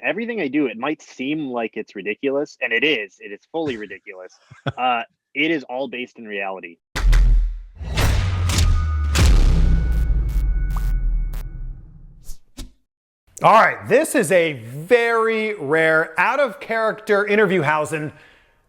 everything I do, it might seem like it's ridiculous, and it is. It is fully ridiculous. It is all based in reality. All right, this is a very rare out-of-character interviewhausen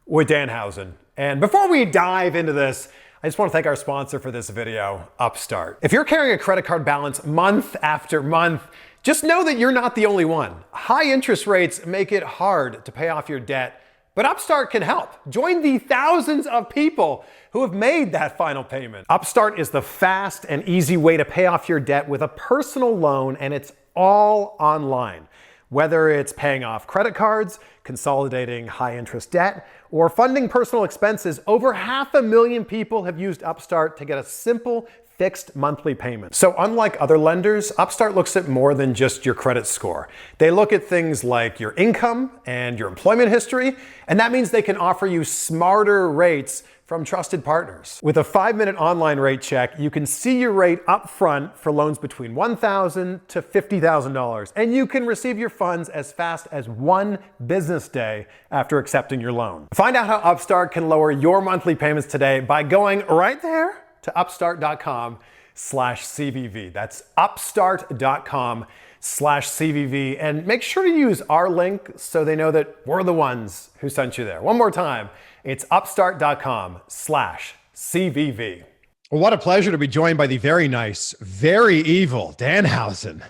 with Danhausen. And before we dive into this, I just want to thank our sponsor for this video, Upstart. If you're carrying a credit card balance month after month, just know that you're not the only one. High interest rates make it hard to pay off your debt, but Upstart can help. Join the thousands of people who have made that final payment. Upstart is the fast and easy way to pay off your debt with a personal loan, and it's all online. Whether it's paying off credit cards, consolidating high interest debt, or funding personal expenses, over 500,000 people have used Upstart to get a simple fixed monthly payment. So unlike other lenders, Upstart looks at more than just your credit score. They look at things like your income and your employment history, and that means they can offer you smarter rates from trusted partners. With a 5-minute online rate check, you can see your rate up front for loans between $1,000 to $50,000, and you can receive your funds as fast as 1 business day after accepting your loan. Find out how Upstart can lower your monthly payments today by going right there to upstart.com/CVV. That's upstart.com/CVV. And make sure to use our link so they know that we're the ones who sent you there. One more time, it's upstart.com/CVV. Well, what a pleasure to be joined by the very nice, very evil Danhausen.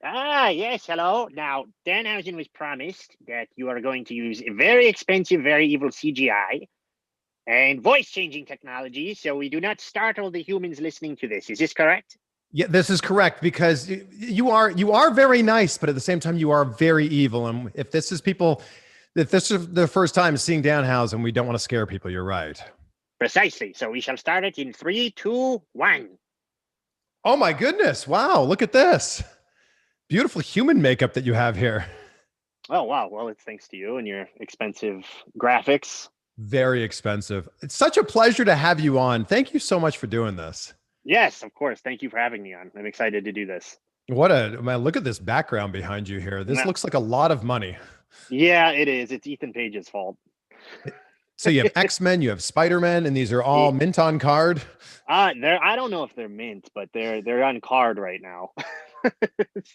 Yes, hello. Now, Danhausen was promised that you are going to use very expensive, very evil CGI and voice-changing technology, so we do not startle the humans listening to this. Is this correct? Yeah, this is correct, because you are very nice, but at the same time, you are very evil. And if this is the first time seeing Danhausen, we don't want to scare people. You're right. Precisely. So we shall start it in 3, 2, 1. Oh my goodness. Wow. Look at this. Beautiful human makeup that you have here. Oh, wow. Well, it's thanks to you and your expensive graphics. Very expensive. It's such a pleasure to have you on. Thank you so much for doing this. Yes, of course. Thank you for having me on. I'm excited to do this. Man, look at this background behind you here. This looks like a lot of money. Yeah, it is. It's Ethan Page's fault. So you have X-Men, you have Spider-Man, and these are all mint on card. I don't know if they're mint, but they're on card right now.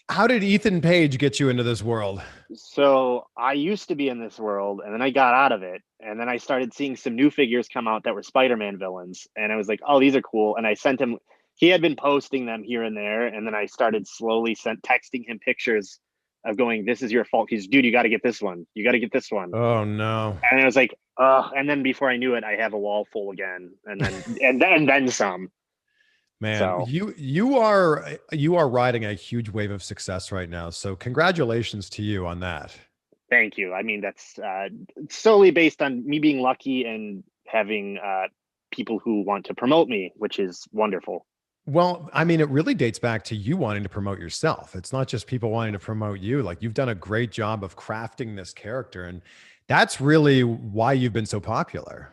How did Ethan Page get you into this world? So I used to be in this world, and then I got out of it, and then I started seeing some new figures come out that were Spider-Man villains, and I was like, oh, these are cool. And I sent him, he had been posting them here and there, and then I started slowly texting him pictures of going, this is your fault. He's, dude, you got to get this one. You got to get this one. Oh no. And I was like, and then before I knew it, I have a wall full again, and then and then some. Man, so. you are riding a huge wave of success right now. So congratulations to you on that. Thank you. I mean, that's solely based on me being lucky and having people who want to promote me, which is wonderful. Well, I mean, it really dates back to you wanting to promote yourself. It's not just people wanting to promote you. Like, you've done a great job of crafting this character, and that's really why you've been so popular.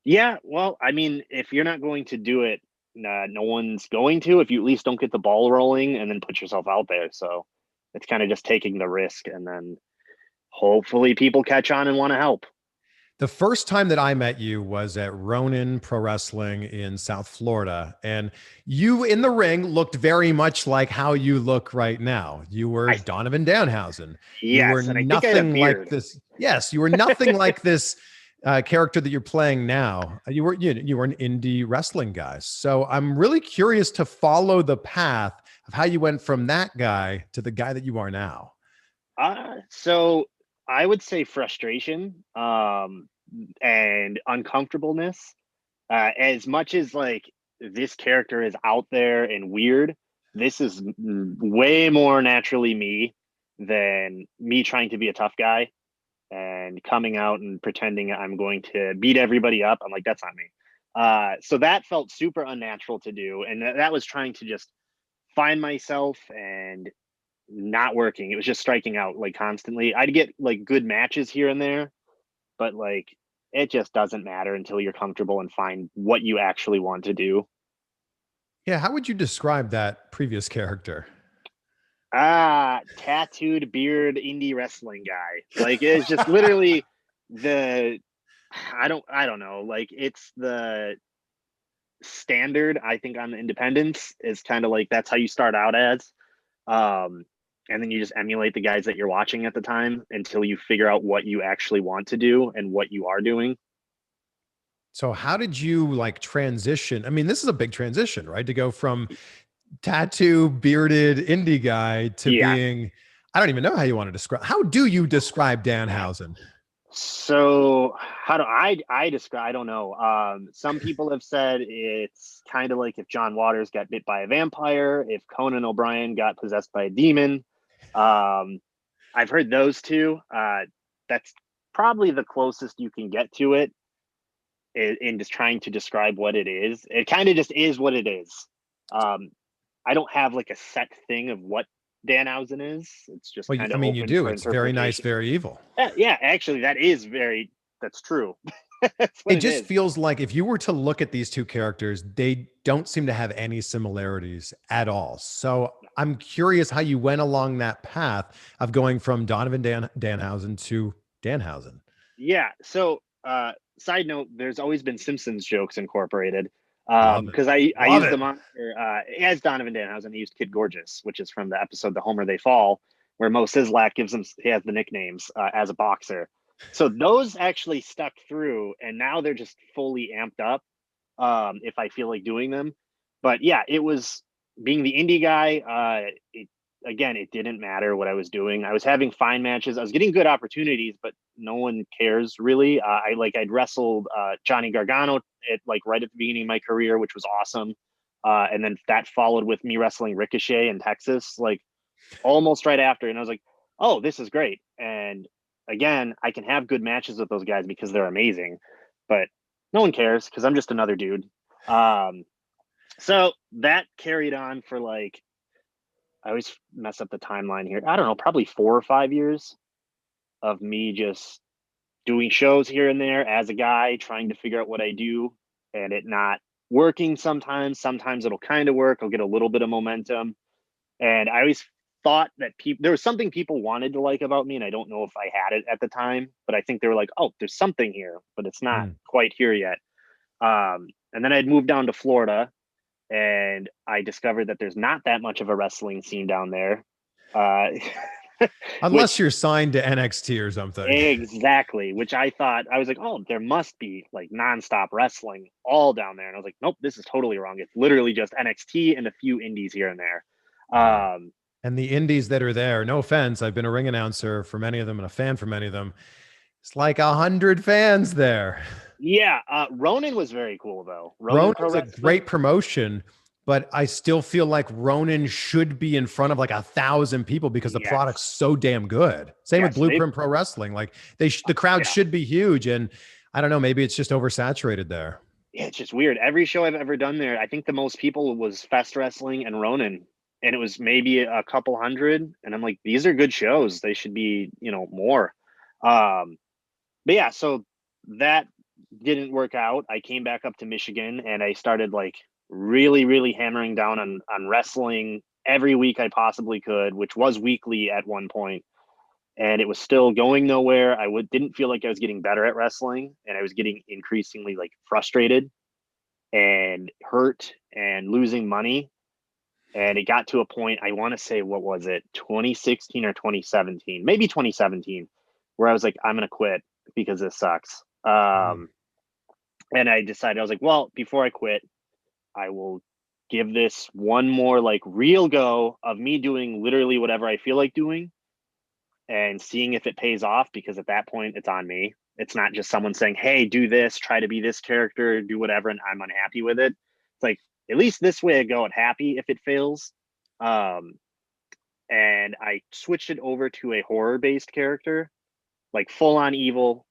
Yeah, well, I mean, if you're not going to do it, no one's going to, if you at least don't get the ball rolling and then put yourself out there. So it's kind of just taking the risk, and then hopefully people catch on and want to help. The first time that I met you was at Ronin Pro Wrestling in South Florida, and you in the ring looked very much like how you look right now. You were Donovan Danhausen. Yes, you were nothing like this. Yes, you were nothing like this character that you're playing now. You were an indie wrestling guy. So I'm really curious to follow the path of how you went from that guy to the guy that you are now. So I would say frustration and uncomfortableness. As much as like this character is out there and weird, this is way more naturally me than me trying to be a tough guy and coming out and pretending I'm going to beat everybody up. I'm like, that's not me. So that felt super unnatural to do. And that was trying to just find myself and not working. It was just striking out like constantly. I'd get like good matches here and there, but like it just doesn't matter until you're comfortable and find what you actually want to do. Yeah. How would you describe that previous character? Tattooed beard indie wrestling guy. Like it's just literally the I don't know. Like it's the standard, I think, on the independents is kind of like that's how you start out as. Um and then you just emulate the guys that you're watching at the time until you figure out what you actually want to do and what you are doing. So how did you like transition? I mean, this is a big transition, right? To go from tattoo bearded indie guy to Yeah. being, I don't even know how you want to describe. How do you describe Danhausen? So how do I describe? I don't know. Some people have said it's kind of like if John Waters got bit by a vampire, if Conan O'Brien got possessed by a demon. Um, I've heard those two. That's probably the closest you can get to it in just trying to describe what it is. It kind of just is what it is. Um, I don't have like a set thing of what Danhausen is. It's just Well, kind I of mean, you open do. for It's very nice, interpretation. very evil. Yeah, actually, that's true. That's what It it just is. feels like if you were to look at these two characters, they don't seem to have any similarities at all. So I'm curious how you went along that path of going from Danhausen to Danhausen. Yeah. So, side note, there's always been Simpsons jokes incorporated. Love it. Because I Love used the it. moniker as Donovan Danhausen. I used Kid Gorgeous, which is from the episode "The Homer They Fall," where Mo Sizlak he has the nicknames as a boxer. So those actually stuck through, and now they're just fully amped up. If I feel like doing them, but yeah, it was being the indie guy. Again, it didn't matter what I was doing. I was having fine matches. I was getting good opportunities, but no one cares really. I'd wrestled Johnny Gargano at like right at the beginning of my career, which was awesome. And then that followed with me wrestling Ricochet in Texas, like almost right after. And I was like, oh, this is great. And again, I can have good matches with those guys because they're amazing, but no one cares because I'm just another dude. Um, so that carried on for like I always mess up the timeline here. I don't know, probably 4 or 5 years of me just doing shows here and there as a guy, trying to figure out what I do and it not working sometimes. Sometimes it'll kind of work. I'll get a little bit of momentum. And I always thought that there was something people wanted to like about me. And I don't know if I had it at the time, but I think they were like, oh, there's something here, but it's not Mm. quite here yet. And then I'd moved down to Florida and I discovered that there's not that much of a wrestling scene down there. Uh, Unless which you're signed to NXT or something. exactly, which I thought I was like, oh, there must be like nonstop wrestling all down there. And I was like, nope, this is totally wrong. It's literally just NXT and a few indies here and there. Right. Um, And the indies that are there, no offense, I've been a ring announcer for many of them and a fan for many of them. It's like 100 fans there. yeah, Ronin was very cool though. Ronin Pro Ronan's a Wrestling. great promotion, but I still feel like Ronin should be in front of like 1,000 people because the product's Yes, so damn good. Same with yes, they. Blueprint Pro Wrestling. Like the crowd Yeah, should be huge. And I don't know, maybe it's just oversaturated there. yeah, it's just weird. Every show I've ever done there, I think the most people was Fest Wrestling and Ronin, and it was maybe a couple hundred. And I'm like, these are good shows. They should be, more. Um, but yeah, so that didn't work out. I came back up to Michigan and I started like really, really hammering down on wrestling every week I possibly could, which was weekly at one point. And it was still going nowhere. Didn't feel like I was getting better at wrestling, and I was getting increasingly like frustrated and hurt and losing money. And it got to a point, I want to say, what was it, 2016 or 2017, maybe 2017, where I was like, I'm going to quit because this sucks. Mm. And I decided, I was like, well, before I quit, I will give this one more like real go of me doing literally whatever I feel like doing and seeing if it pays off, because at that point it's on me. It's not just someone saying, hey, do this, try to be this character, do whatever, and I'm unhappy with it. It's like, at least this way I go and happy if it fails. Um, and I switched it over to a horror based character, like full on evil.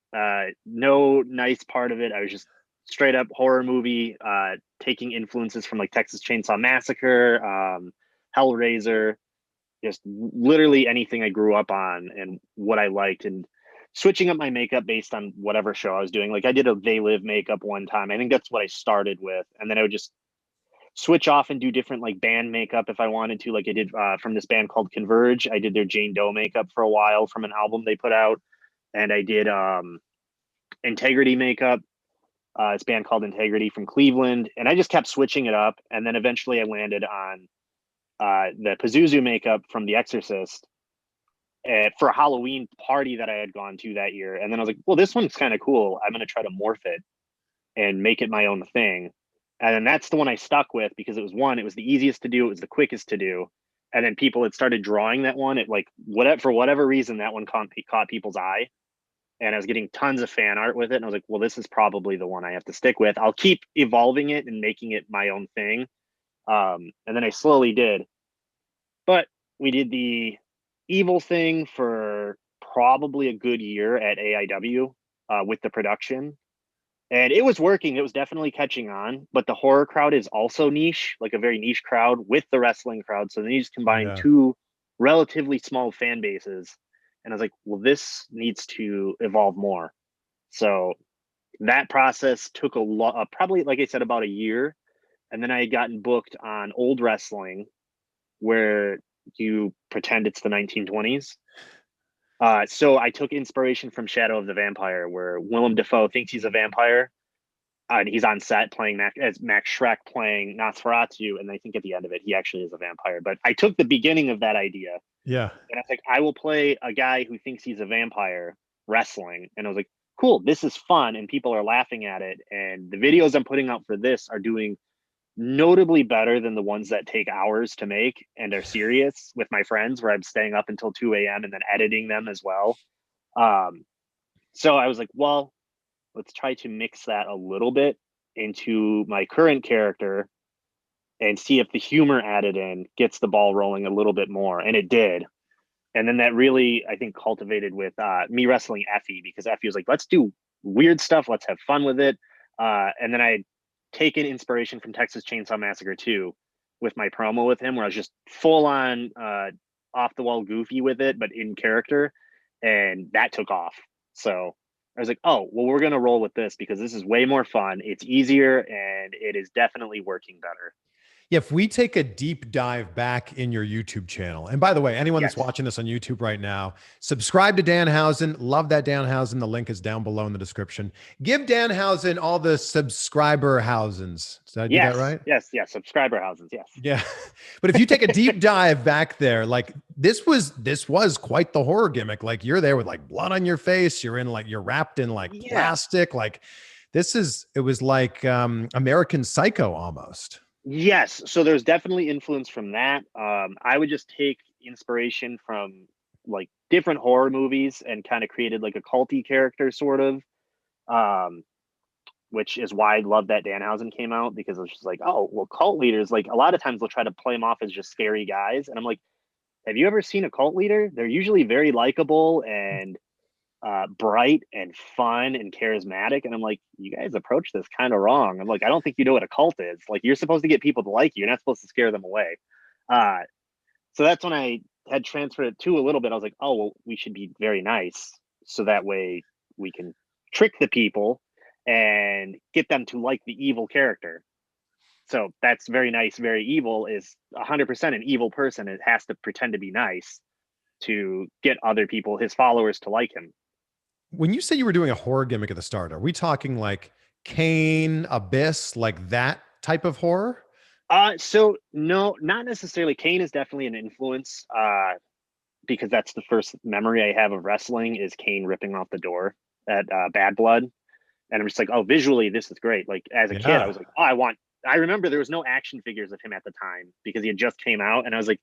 No nice part of it. I was just straight up horror movie, taking influences from like Texas Chainsaw Massacre, Hellraiser, just literally anything I grew up on and what I liked, and switching up my makeup based on whatever show I was doing. Like I did a They Live makeup one time. I think that's what I started with. And then I would just switch off and do different like band makeup if I wanted to. Like I did from this band called Converge. I did their Jane Doe makeup for a while from an album they put out, and I did Integrity makeup. This band called Integrity from Cleveland, and I just kept switching it up. And then eventually I landed on the Pazuzu makeup from The Exorcist for a Halloween party that I had gone to that year. And then I was like, well, this one's kind of cool. I'm going to try to morph it and make it my own thing. And then that's the one I stuck with because it was the easiest to do. It was the quickest to do. And then people had started drawing that one. It like for whatever reason, that one caught people's eye. And I was getting tons of fan art with it. And I was like, well, this is probably the one I have to stick with. I'll keep evolving it and making it my own thing. And then I slowly did. But we did the evil thing for probably a good year at AIW with the production. And it was working. It was definitely catching on. But the horror crowd is also niche, like a very niche crowd with the wrestling crowd. So they just combined two relatively small fan bases. And I was like, well, this needs to evolve more. So that process took a lot, probably, like I said, about a year. And then I had gotten booked on old wrestling where you pretend it's the 1920s. So I took inspiration from Shadow of the Vampire, where Willem Dafoe thinks he's a vampire. And he's on set playing Max Schreck playing Nosferatu. And I think at the end of it, he actually is a vampire. But I took the beginning of that idea. Yeah. And I was like, I will play a guy who thinks he's a vampire wrestling. And I was like, cool, this is fun. And people are laughing at it. And the videos I'm putting out for this are doing notably better than the ones that take hours to make and are serious with my friends, where I'm staying up until 2 a.m. and then editing them as well. So I was like, well, let's try to mix that a little bit into my current character and see if the humor added in gets the ball rolling a little bit more. And it did. And then that really, I think, cultivated with me wrestling Effie, because Effie was like, let's do weird stuff. Let's have fun with it. And then I had taken inspiration from Texas Chainsaw Massacre 2 with my promo with him, where I was just full on off the wall goofy with it, but in character. And that took off. So I was like, oh, well, we're going to roll with this because this is way more fun. It's easier and it is definitely working better. If we take a deep dive back in your YouTube channel, and by the way, anyone that's watching this on YouTube right now, subscribe to Danhausen. Love that Danhausen. The link is down below in the description. Give Danhausen all the subscriber housens. Did I do that right? Yes. Subscriber housens. Yes. Yeah. But if you take a deep dive back there, like this was quite the horror gimmick. Like you're there with like blood on your face. You're wrapped in like plastic. Like it was like American Psycho almost. Yes. So there's definitely influence from that. I would just take inspiration from like different horror movies and kind of created like a culty character sort of, which is why I love that Danhausen came out, because it was just like, oh, well, cult leaders, like a lot of times they'll try to play them off as just scary guys. And I'm like, have you ever seen a cult leader? They're usually very likable and bright and fun and charismatic. And I'm like, you guys approach this kind of wrong. I'm like, I don't think you know what a cult is. Like, you're supposed to get people to like you. You're not supposed to scare them away. So that's when I had transferred it to a little bit. I was like, oh, well, we should be very nice. So that way we can trick the people and get them to like the evil character. So that's very nice, very evil is 100% an evil person. It has to pretend to be nice to get other people, his followers, to like him. When you say you were doing a horror gimmick at the start, are we talking like Kane, Abyss, like that type of horror? So no, not necessarily. Kane is definitely an influence, because that's the first memory I have of wrestling is Kane ripping off the door at Bad Blood. And I'm just like, oh, visually, this is great. Like as a kid, I was like, oh, I remember there was no action figures of him at the time because he had just came out. And I was like,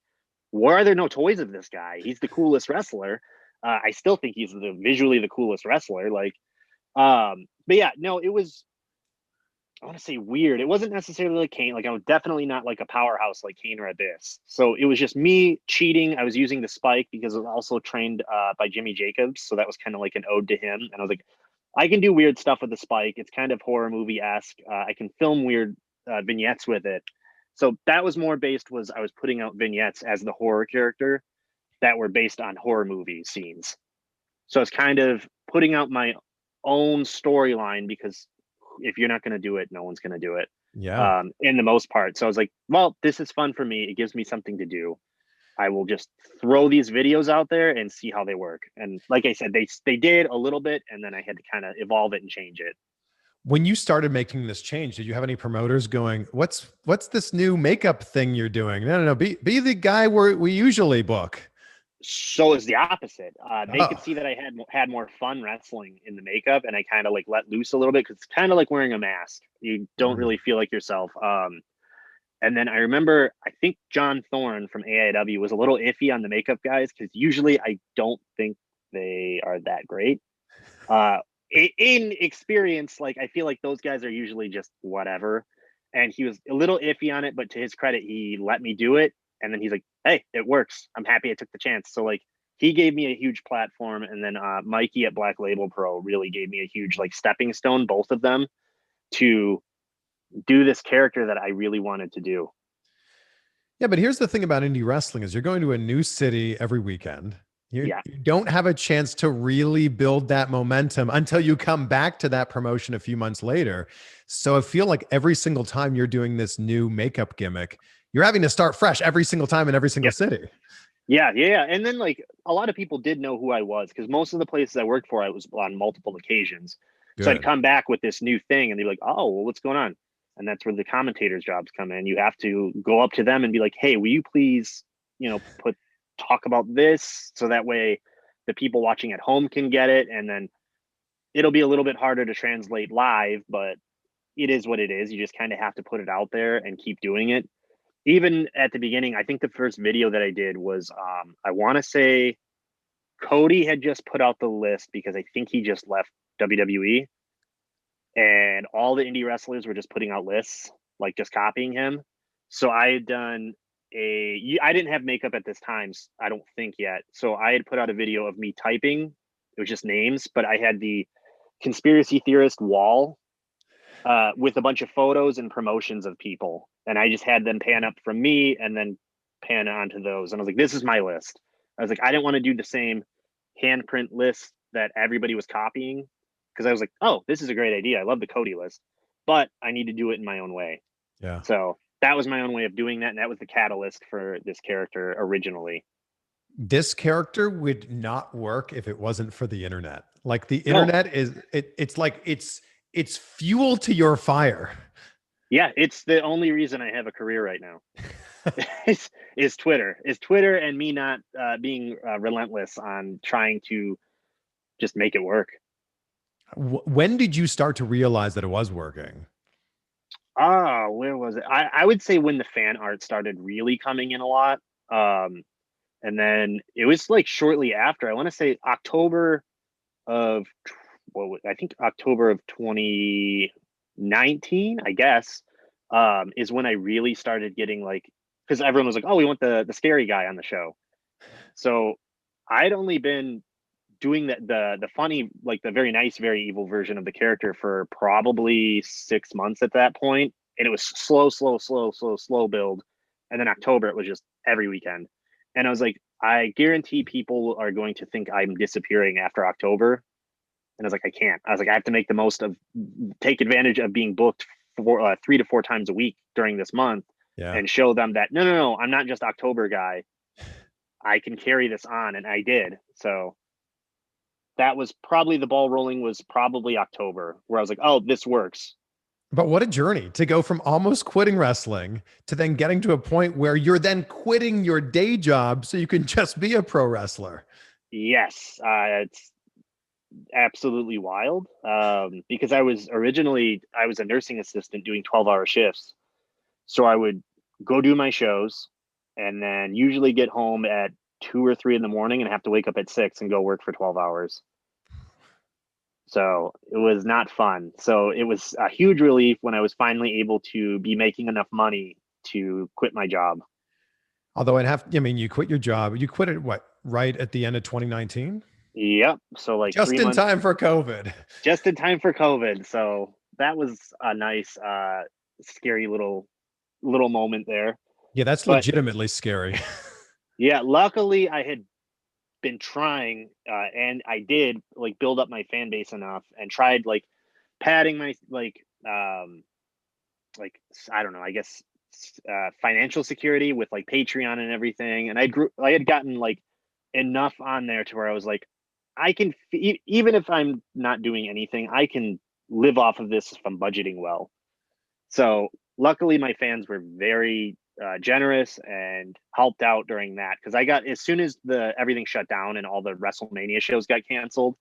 why are there no toys of this guy? He's the coolest wrestler. I still think he's visually the coolest wrestler. Like, but yeah, no, it was, I want to say weird. It wasn't necessarily like Kane. Like I was definitely not like a powerhouse like Kane or Abyss. So it was just me cheating. I was using the spike because I was also trained by Jimmy Jacobs. So that was kind of like an ode to him. And I was like, I can do weird stuff with the spike. It's kind of horror movie-esque. I can film weird vignettes with it. So that was more based was I was putting out vignettes as the horror character that were based on horror movie scenes. So it's kind of putting out my own storyline because if you're not going to do it, no one's going to do it. Yeah. in the most part. So I was like, well, this is fun for me. It gives me something to do. I will just throw these videos out there and see how they work. And like I said, they did a little bit, and then I had to kind of evolve it and change it. When you started making this change, did you have any promoters going, what's this new makeup thing you're doing? No, be the guy we usually book. So it's the opposite. They could Oh, see that I had more fun wrestling in the makeup, and I kind of like let loose a little bit because it's kind of like wearing a mask. You don't really feel like yourself. And then I remember, I think John Thorne from AIW was a little iffy on the makeup guys because usually I don't think they are that great. Uh, in experience, like I feel like those guys are usually just whatever. And he was a little iffy on it, but to his credit, he let me do it. And then he's like, "Hey, it works. I'm happy I took the chance." So like he gave me a huge platform, and then Mikey at Black Label Pro really gave me a huge like stepping stone, both of them, to do this character that I really wanted to do. yeah. But here's the thing about indie wrestling is you're going to a new city every weekend. Yeah. You don't have a chance to really build that momentum until you come back to that promotion a few months later. So I feel like every single time you're doing this new makeup gimmick, you're having to start fresh every single time in every single Yep. city. Yeah. And then like a lot of people did know who I was because most of the places I worked for, I was on multiple occasions. So I'd Good. come back with this new thing and they'd be like, "Oh, well, what's going on?" And that's where the commentators' jobs come in. You have to go up to them and be like, "Hey, will you please, talk about this so that way the people watching at home can get it." And then it'll be a little bit harder to translate live, but it is what it is. You just kind of have to put it out there and keep doing it. Even at the beginning, I think the first video that I did was I want to say Cody had just put out the list because I think he just left WWE, and all the indie wrestlers were just putting out lists, like just copying him. So I had done I didn't have makeup at this time, I don't think yet. So I had put out a video of me typing. It was just names, but I had the conspiracy theorist wall with a bunch of photos and promotions of people. And I just had them pan up from me and then pan onto those. And I was like, this is my list. I was like, I didn't want to do the same handprint list that everybody was copying because I was like, oh, this is a great idea. I love the Cody list, but I need to do it in my own way. Yeah. So that was my own way of doing that. And that was the catalyst for this character originally. This character would not work if it wasn't for the internet. Like the No, internet it's fuel to your fire. yeah, it's the only reason I have a career right now. is Twitter and me not being relentless on trying to just make it work. When did you start to realize that it was working? Where was it? I would say when the fan art started really coming in a lot. And then it was like shortly after, I want to say October of, I think October of 2019, I guess, is when I really started getting like, because everyone was like, "Oh, we want the scary guy on the show." So I'd only been doing the funny, like the very nice, very evil version of the character for probably 6 months at that point, and it was slow build. And then October, it was just every weekend, and I was like, I guarantee people are going to think I'm disappearing after October. And I was like, I can't. I was like, I have to make the most of, take advantage of being booked for 3 to 4 times a week during this month, Yeah. and show them that no, I'm not just October guy. I can carry this on, and I did. So that was probably the ball rolling was probably October, where I was like, oh, this works. But what a journey to go from almost quitting wrestling to then getting to a point where you're then quitting your day job so you can just be a pro wrestler. Yes, it's absolutely wild. Because I was a nursing assistant doing 12-hour shifts. So I would go do my shows and then usually get home at 2 or 3 in the morning and have to wake up at 6 and go work for 12 hours. So it was not fun. So it was a huge relief when I was finally able to be making enough money to quit my job. Although you quit your job. You quit it right at the end of 2019? Yep. So like Just 3 in months. time for COVID. Just in time for COVID. So that was a nice, scary little moment there. Yeah, that's But legitimately scary. yeah, luckily I had been trying, and I did like build up my fan base enough and tried like padding my like, I don't know, I guess financial security with like Patreon and everything. And I had gotten like enough on there to where I was like, I can, even if I'm not doing anything, I can live off of this if I'm budgeting well. So luckily my fans were very generous and helped out during that. Cause I got, as soon as everything shut down and all the WrestleMania shows got canceled,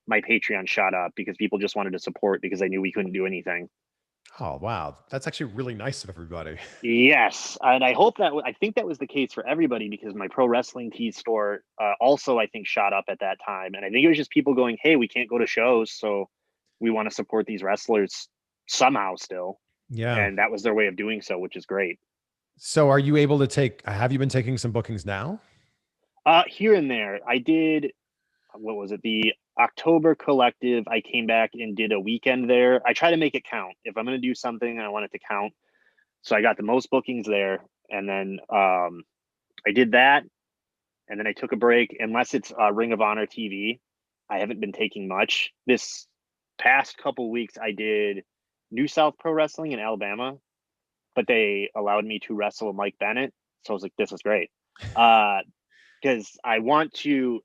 my Patreon shot up because people just wanted to support because they knew we couldn't do anything. Oh, wow. That's actually really nice of everybody. Yes, and I hope that I think that was the case for everybody because my pro wrestling tees store also I think shot up at that time, and I think it was just people going, "Hey, we can't go to shows, so we want to support these wrestlers somehow still," Yeah. and that was their way of doing so, which is great. So are you able to have you been taking some bookings now? Here and there, I did. What was it? The October Collective. I came back and did a weekend there. I try to make it count. If I'm going to do something, I want it to count. So I got the most bookings there, and then I did that, and then I took a break. Unless it's Ring of Honor TV, I haven't been taking much. This past couple weeks, I did New South Pro Wrestling in Alabama, but they allowed me to wrestle Mike Bennett, so I was like, "This is great," because I want to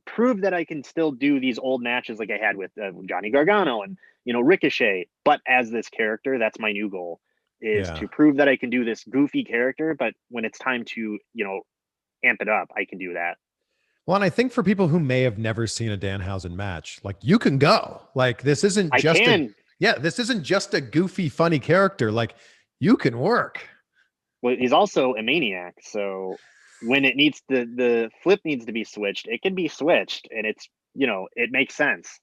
prove that I can still do these old matches like I had with Johnny Gargano and Ricochet, but as this character. That's my new goal, is Yeah. to prove that I can do this goofy character, but when it's time to amp it up, I can do that. Well, and I think for people who may have never seen a Danhausen match, like you can go. Like this isn't I just can. this isn't just a goofy, funny character. Like you can work. Well, he's also a maniac, so when it needs the flip needs to be switched, it can be switched, and it's it makes sense.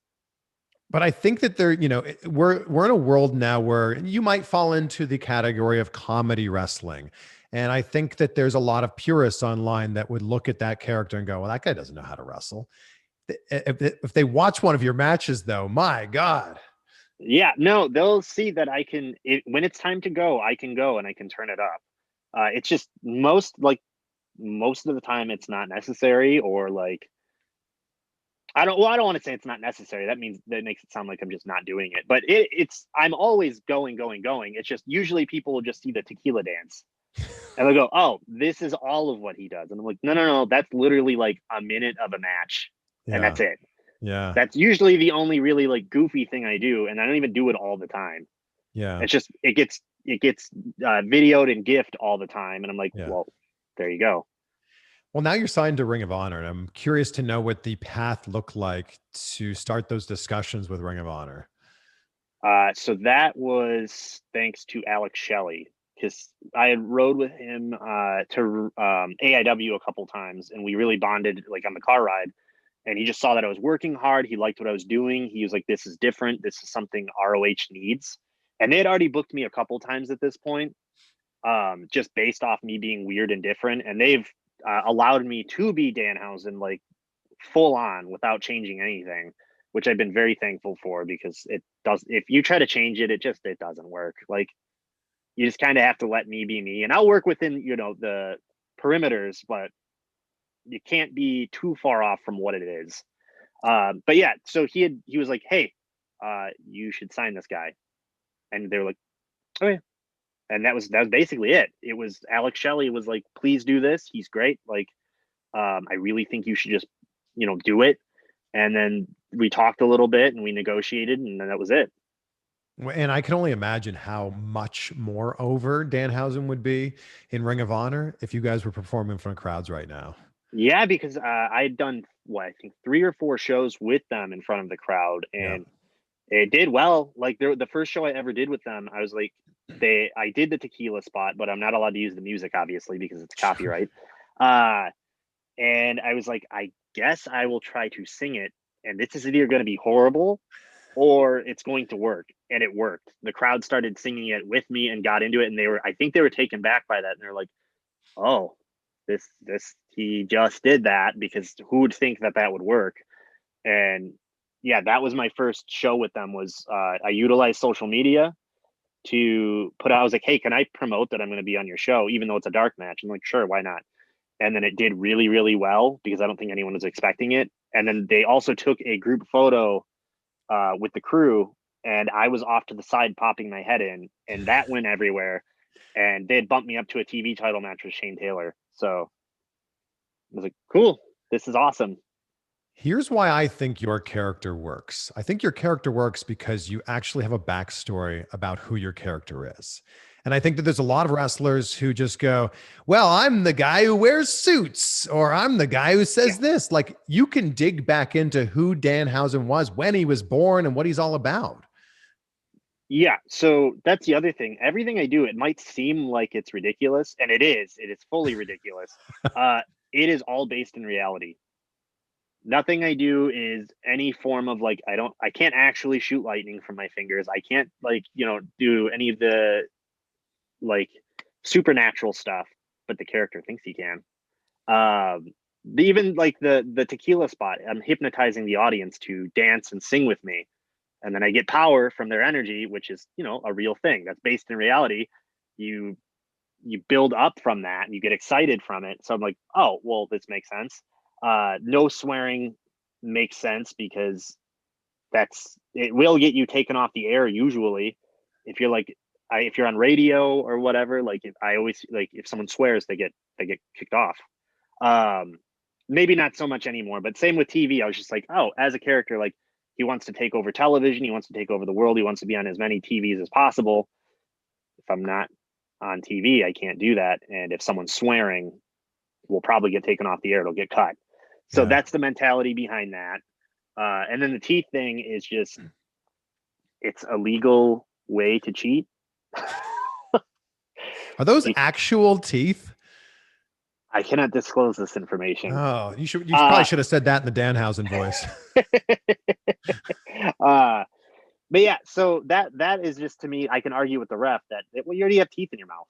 But I think that we're in a world now where you might fall into the category of comedy wrestling. And I think that there's a lot of purists online that would look at that character and go, well, that guy doesn't know how to wrestle. If they watch one of your matches, though, my God. Yeah, no, they'll see that I can. When it's time to go, I can go and I can turn it up. It's just most of the time it's not necessary, or like I don't. Well, I don't want to say it's not necessary. That makes it sound like I'm just not doing it. But I'm always going, going, going. It's just usually people will just see the tequila dance and they'll go, "Oh, this is all of what he does," and I'm like, "No, no, no. That's literally like a minute of a match, and Yeah. that's it." Yeah. That's usually the only really like goofy thing I do, and I don't even do it all the time. Yeah. It's just it gets videoed and gift all the time, and I'm like, Yeah. well, there you go. Well, now you're signed to Ring of Honor, and I'm curious to know what the path looked like to start those discussions with Ring of Honor. So that was thanks to Alex Shelley, because I had rode with him to AIW a couple times, and we really bonded like on the car ride. And he just saw that I was working hard. He liked what I was doing. He was like, "This is different. This is something ROH needs." And they had already booked me a couple times at this point, just based off me being weird and different. And they've allowed me to be Danhausen like full on without changing anything, which I've been very thankful for, because it does. If you try to change it, it doesn't work. Like you just kind of have to let me be me, and I'll work within the perimeters, but you can't be too far off from what it is. But yeah, so he was like, "Hey, you should sign this guy," and they were like, "Okay." And that was basically it. It was Alex Shelley was like, "Please do this. He's great. Like, I really think you should just do it." And then we talked a little bit and we negotiated, and then that was it. And I can only imagine how much more over Danhausen would be in Ring of Honor if you guys were performing in front of crowds right now. Yeah, because I'd done I think 3 or 4 shows with them in front of the crowd, Yeah. and it did well. Like the first show I ever did with them, I was like, I did the tequila spot, but I'm not allowed to use the music obviously because it's copyright. And I was like, I guess I will try to sing it, and this is either going to be horrible or it's going to work. And it worked. The crowd started singing it with me and got into it, and I think they were taken back by that, and they're like, "Oh, this he just did that, because who would think that would work?" And yeah, that was my first show with them. Was I utilized social media to put out. I was like, "Hey, can I promote that I'm going to be on your show, even though it's a dark match?" I'm like, "Sure, why not?" And then it did really, really well because I don't think anyone was expecting it. And then they also took a group photo with the crew and I was off to the side popping my head in, and that went everywhere. And they had bumped me up to a TV title match with Shane Taylor. So I was like, cool, this is awesome. Here's why I think your character works. I think your character works because you actually have a backstory about who your character is. And I think that there's a lot of wrestlers who just go, well, I'm the guy who wears suits, or I'm the guy who says this. Like, you can dig back into who Danhausen was, when he was born, and what he's all about. Yeah, so that's the other thing. Everything I do, it might seem like it's ridiculous, and it is. It is fully ridiculous. It is all based in reality. Nothing I do is any form of like, I can't actually shoot lightning from my fingers. I can't like, do any of the like supernatural stuff, but the character thinks he can. Even like the tequila spot, I'm hypnotizing the audience to dance and sing with me. And then I get power from their energy, which is, a real thing that's based in reality. You build up from that and you get excited from it. So I'm like, oh, well, this makes sense. No swearing makes sense because it will get you taken off the air usually. If you're like, if you're on radio or whatever, like if someone swears, they get kicked off. Maybe not so much anymore, but same with TV. I was just like, oh, as a character, like he wants to take over television. He wants to take over the world. He wants to be on as many TVs as possible. If I'm not on TV, I can't do that. And if someone's swearing, we'll probably get taken off the air. It'll get cut. So that's the mentality behind that. And then the teeth thing is just, it's a legal way to cheat. Are those actual teeth? I cannot disclose this information. Oh, you probably should have said that in the Danhausen voice. But yeah, so that is just, to me, I can argue with the ref that, well, you already have teeth in your mouth.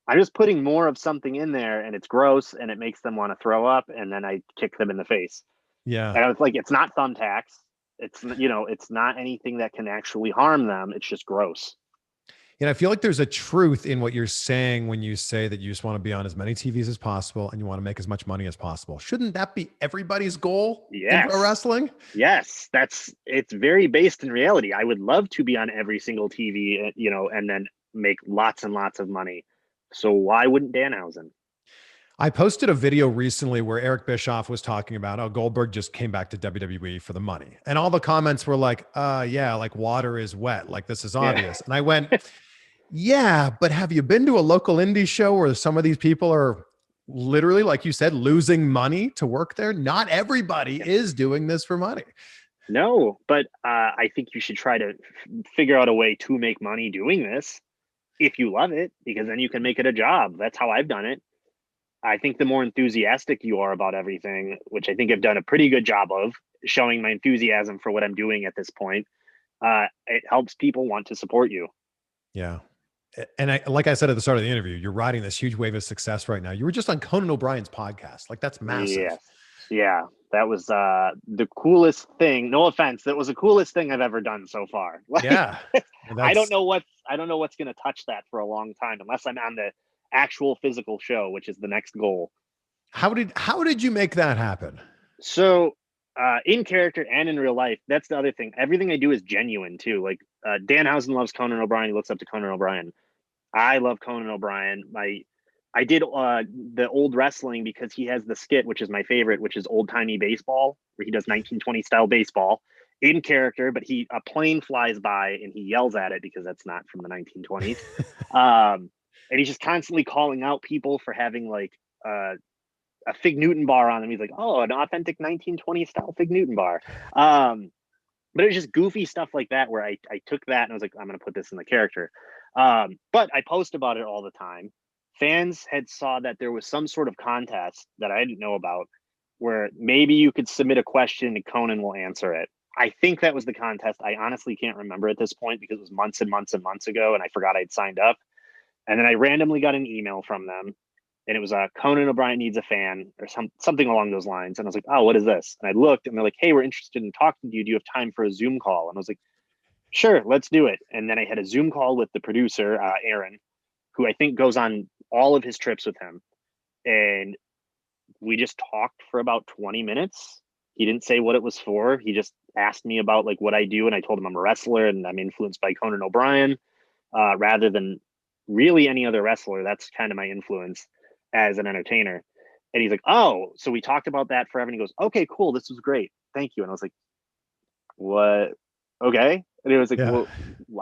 I'm just putting more of something in there and it's gross and it makes them want to throw up, and then I kick them in the face. Yeah. And I was like, it's not thumbtacks. It's, it's not anything that can actually harm them. It's just gross. And I feel like there's a truth in what you're saying when you say that you just want to be on as many TVs as possible and you want to make as much money as possible. Shouldn't that be everybody's goal in pro wrestling? Yes, it's very based in reality. I would love to be on every single TV, and then make lots and lots of money. So why wouldn't Danhausen? I posted a video recently where Eric Bischoff was talking about, oh, Goldberg just came back to WWE for the money. And all the comments were like, yeah, like water is wet. Like, this is obvious. And I went, yeah, but have you been to a local indie show where some of these people are literally, like you said, losing money to work there? Not everybody is doing this for money. No, but I think you should try to figure out a way to make money doing this if you love it, because then you can make it a job. That's how I've done it. I think the more enthusiastic you are about everything, which I think I've done a pretty good job of showing my enthusiasm for what I'm doing at this point, it helps people want to support you. Yeah. And like I said at the start of the interview, you're riding this huge wave of success right now. You were just on Conan O'Brien's podcast. Like, that's massive. Yes. Yeah. That was the coolest thing. No offense. That was the coolest thing I've ever done so far. Like, yeah. I don't know what's going to touch that for a long time, unless I'm on the actual physical show, which is the next goal. How did you make that happen? So in character and in real life, that's the other thing. Everything I do is genuine too. Like Danhausen loves Conan O'Brien. He looks up to Conan O'Brien. I love Conan O'Brien. I did the old wrestling because he has the skit, which is my favorite, which is old timey baseball, where he does 1920 style baseball in character, but a plane flies by and he yells at it because that's not from the 1920s. And he's just constantly calling out people for having like a Fig Newton bar on them. He's like, oh, an authentic 1920 style Fig Newton bar. But it was just goofy stuff like that where I took that and I was like, I'm going to put this in the character. But I post about it all the time. Fans had saw that there was some sort of contest that I didn't know about where maybe you could submit a question and Conan will answer it. I think that was the contest. I honestly can't remember at this point because it was months and months and months ago and I forgot I'd signed up. And then I randomly got an email from them and it was Conan O'Brien needs a fan or something along those lines. And I was like, oh, what is this? And I looked and they're like, hey, we're interested in talking to you. Do you have time for a Zoom call? And I was like, sure, let's do it. And then I had a Zoom call with the producer, Aaron, who I think goes on all of his trips with him. And we just talked for about 20 minutes. He didn't say what it was for. He just asked me about like what I do, and I told him I'm a wrestler and I'm influenced by Conan O'Brien, rather than really any other wrestler. That's kind of my influence as an entertainer. And he's like, "Oh, so we talked about that forever." And he goes, "Okay, cool. This was great. Thank you." And I was like, "What? Okay." And he was like, Yeah. "Well,"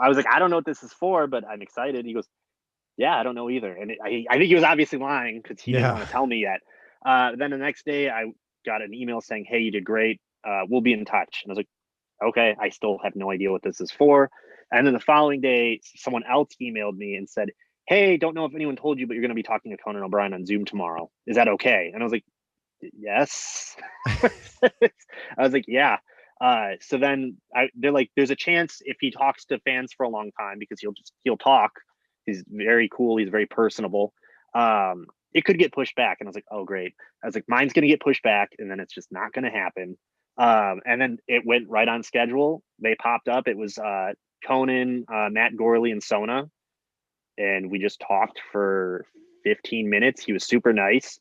I was like, "I don't know what this is for, but I'm excited." He goes, "Yeah, I don't know either." And I think he was obviously lying because he didn't Yeah. want to tell me yet. Then the next day, I got an email saying, "Hey, you did great. We'll be in touch." And I was like, "Okay." I still have no idea what this is for. And then the following day, someone else emailed me and said, "Hey, don't know if anyone told you, but you're going to be talking to Conan O'Brien on Zoom tomorrow. Is that okay?" And I was like, "Yes." I was like, "Yeah." So then they're like, "There's a chance if he talks to fans for a long time, because he'll talk. He's very cool. He's very personable. It could get pushed back." And I was like, "Oh, great." I was like, "Mine's going to get pushed back, and then it's just not going to happen." And then it went right on schedule. They popped up. It was Conan, Matt Gorley, and Sona, and we just talked for 15 minutes. He was super nice.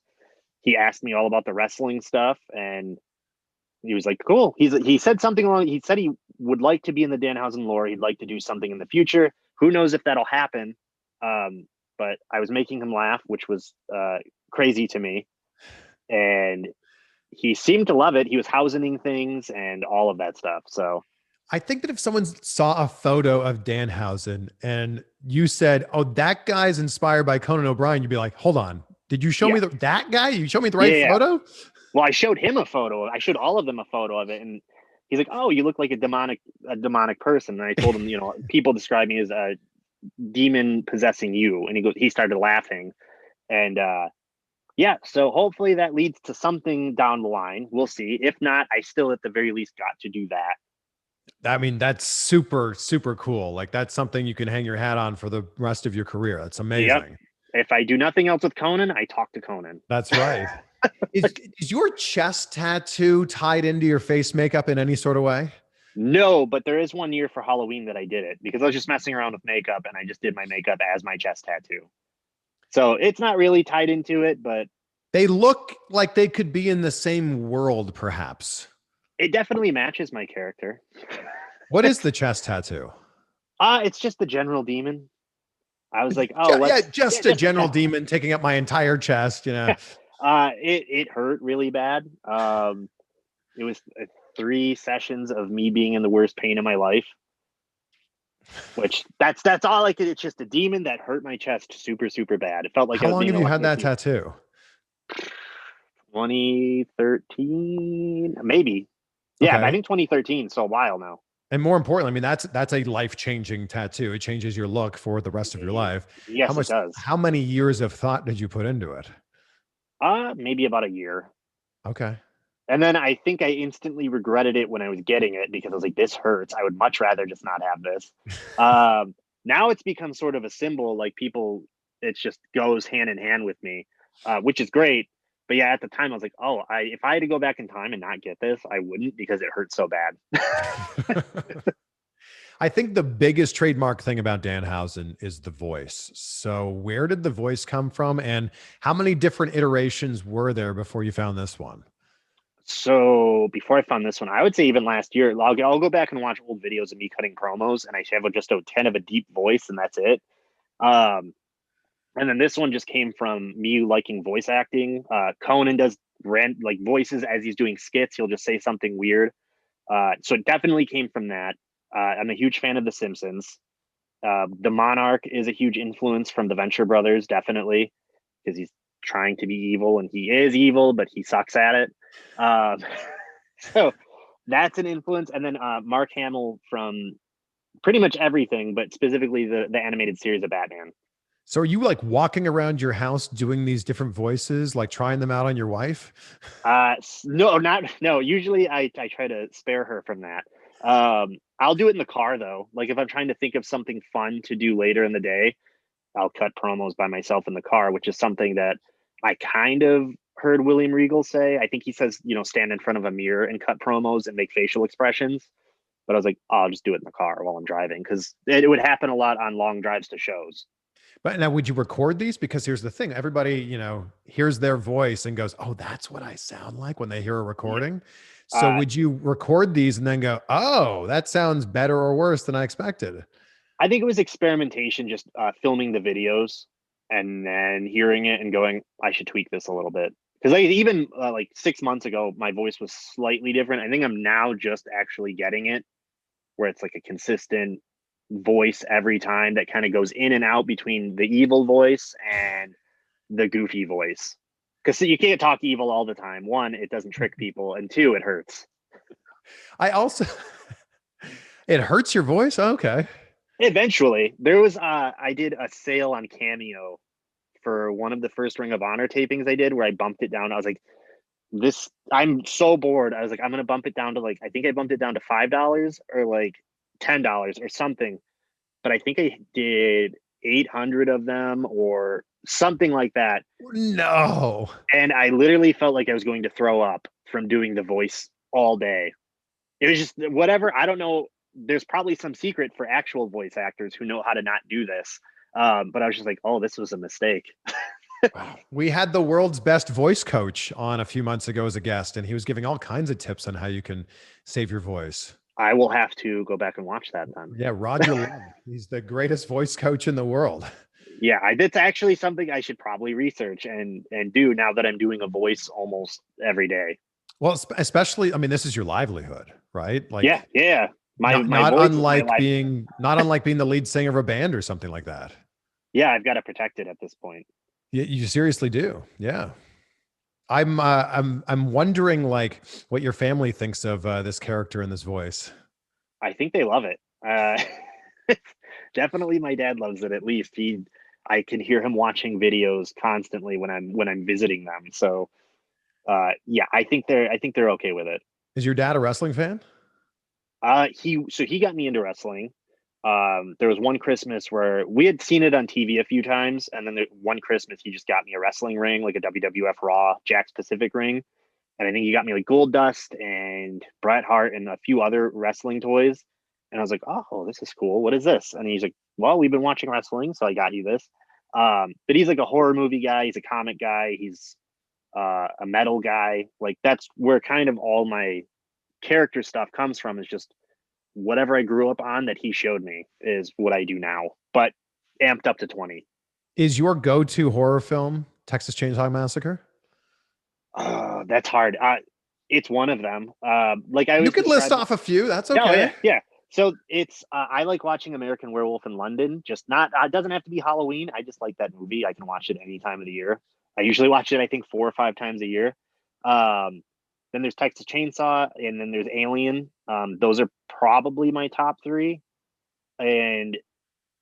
He asked me all about the wrestling stuff, and he was like, "Cool." He said something along. He said he would like to be in the Danhausen lore. He'd like to do something in the future. Who knows if that'll happen? But I was making him laugh, which was crazy to me, and he seemed to love it. He was housening things and all of that stuff. So I think that if someone saw a photo of Danhausen and you said, "Oh, that guy's inspired by Conan O'Brien," you'd be like, "Hold on. Did you show yeah, me that guy? You show me the right yeah. photo?" Well, I showed him a photo. I showed all of them a photo of it, and he's like, "Oh, you look like a demonic person." And I told him, people describe me as a demon possessing you. And he started laughing, and yeah. So hopefully that leads to something down the line. We'll see. If not, I still at the very least got to do that. I mean, that's super, super cool. Like that's something you can hang your hat on for the rest of your career. That's Yep. amazing. If I do nothing else with Conan, I talk to Conan. That's right. Is your chest tattoo tied into your face makeup in any sort of way? No, but there is one year for Halloween that I did it because I was just messing around with makeup, and I just did my makeup as my chest tattoo. So it's not really tied into it, but They look like they could be in the same world, perhaps. it definitely matches my character. What is the chest tattoo? It's just the general demon. I was like, "Oh, Yeah, let's just a general demon taking up my entire chest, you know. It hurt really bad. It was 3 sessions of me being in the worst pain of my life. Which that's all I could. It's just a demon that hurt my chest super, super bad. It felt like How long have you had that tattoo? 2013, maybe. Yeah, I Okay. think 2013. So a while now. And more importantly, I mean, that's a life-changing tattoo. It changes your look for the rest of your life. Yes, it does. How many years of thought did you put into it? Maybe about a year. Okay. And then I think I instantly regretted it when I was getting it because I was like, "This hurts. I would much rather just not have this." Now it's become sort of a symbol. Like people, it just goes hand in hand with me, which is great. But yeah, at the time I was like, "Oh, if I had to go back in time and not get this, I wouldn't because it hurts so bad." I think the biggest trademark thing about Danhausen is the voice. So where did the voice come from, and how many different iterations were there before you found this one? So before I found this one, I would say even last year, I'll go back and watch old videos of me cutting promos, and I have just a 10 of a deep voice, and that's it. Um, and then this one just came from me liking voice acting. Conan does like voices as he's doing skits. He'll just say something weird. So it definitely came from that. I'm a huge fan of The Simpsons. The Monarch is a huge influence from the Venture Brothers, definitely, because he's trying to be evil, and he is evil, but he sucks at it. So that's an influence. And then Mark Hamill from pretty much everything, but specifically the animated series of Batman. So are you like walking around your house doing these different voices, like trying them out on your wife? No. Usually I try to spare her from that. I'll do it in the car though. Like if I'm trying to think of something fun to do later in the day, I'll cut promos by myself in the car, which is something that I kind of heard William Regal say. I think he says, stand in front of a mirror and cut promos and make facial expressions. But I was like, I'll just do it in the car while I'm driving because it would happen a lot on long drives to shows. But now, would you record these? Because here's the thing: everybody, hears their voice and goes, "Oh, that's what I sound like" when they hear a recording. So would you record these and then go, oh, that sounds better or worse than I expected? I think it was experimentation, just filming the videos and then hearing it and going, I should tweak this a little bit. Because even like 6 months ago, my voice was slightly different. I think I'm now just actually getting it, where it's like a consistent voice every time that kind of goes in and out between the evil voice and the goofy voice. Because you can't talk evil all the time. One, it doesn't trick people, and two, it hurts. I also, it hurts your voice. Okay. Eventually, there was I did a sale on Cameo for one of the first Ring of Honor tapings I did, where I bumped it down. I was like, this, I'm so bored. I was like, I'm gonna bump it down to like, I think I bumped it down to $5 or like $10 or something. But I think I did 800 of them or something like that. No. And I literally felt like I was going to throw up from doing the voice all day. It was just whatever. I don't know. There's probably some secret for actual voice actors who know how to not do this. But I was just like, oh, this was a mistake. Wow. We had the world's best voice coach on a few months ago as a guest, and he was giving all kinds of tips on how you can save your voice. I will have to go back and watch that then. Yeah, Roger Love. He's the greatest voice coach in the world. Yeah, that's actually something I should probably research and do now that I'm doing a voice almost every day. Well, especially, I mean, this is your livelihood, right? Like, yeah. My not voice unlike being the lead singer of a band or something like that. Yeah, I've got to protect it at this point. You seriously do. Yeah. I'm wondering like what your family thinks of this character and this voice. I think they love it. Definitely my dad loves it. At least I can hear him watching videos constantly when I'm visiting them. So yeah, I think they're okay with it. Is your dad a wrestling fan? He got me into wrestling. There was one Christmas where we had seen it on TV a few times, and then one Christmas he just got me a wrestling ring, like a WWF Raw Jack's Pacific ring, and I think he got me like Gold Dust and Bret Hart and a few other wrestling toys. And I was like, oh, this is cool. What is this? And he's like, well, we've been watching wrestling, so I got you this. But he's like a horror movie guy. He's a comic guy. He's a metal guy. Like that's where kind of all my character stuff comes from, is just whatever I grew up on that he showed me is what I do now, but amped up to 20. Is your go-to horror film Texas Chainsaw Massacre? That's hard. It's one of them. Like you could list off a few. That's okay. No, yeah. So it's I like watching American Werewolf in London. Just not. It doesn't have to be Halloween. I just like that movie. I can watch it any time of the year. I usually watch it, I think, 4 or 5 times a year. Then there's Texas Chainsaw, and then there's Alien. Those are probably my top 3. And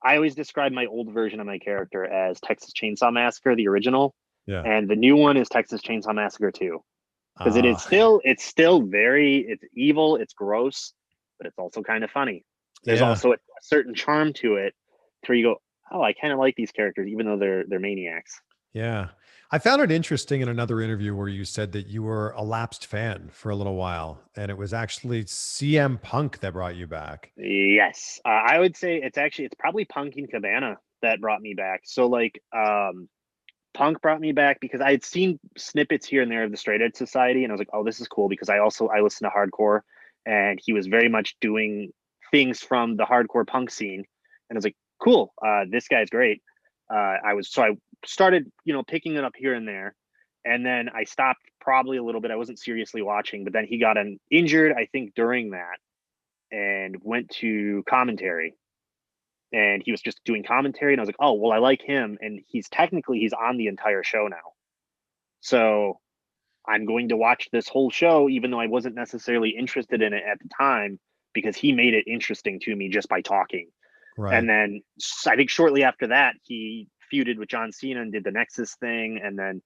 I always describe my old version of my character as Texas Chainsaw Massacre, the original. Yeah. And the new one is Texas Chainsaw Massacre 2. Because it's still it's evil, it's gross, but it's also kind of funny. There's also a certain charm to it where you go, oh, I kind of like these characters, even though they're maniacs. Yeah. I found it interesting in another interview where you said that you were a lapsed fan for a little while, and it was actually CM Punk that brought you back. Yes. I would say it's probably Punk and Cabana that brought me back. So like, Punk brought me back because I had seen snippets here and there of the Straight Edge Society, and I was like, oh, this is cool, because I listen to hardcore, and he was very much doing things from the hardcore punk scene, and I was like, cool, this guy's great. I started, picking it up here and there, and then I stopped probably a little bit. I wasn't seriously watching, but then he got injured, I think, during that, and went to commentary. And he was just doing commentary, and I was like, oh, well, I like him, and he's on the entire show now. So I'm going to watch this whole show, even though I wasn't necessarily interested in it at the time, because he made it interesting to me just by talking. Right. And then I think shortly after that, he feuded with John Cena and did the Nexus thing, and then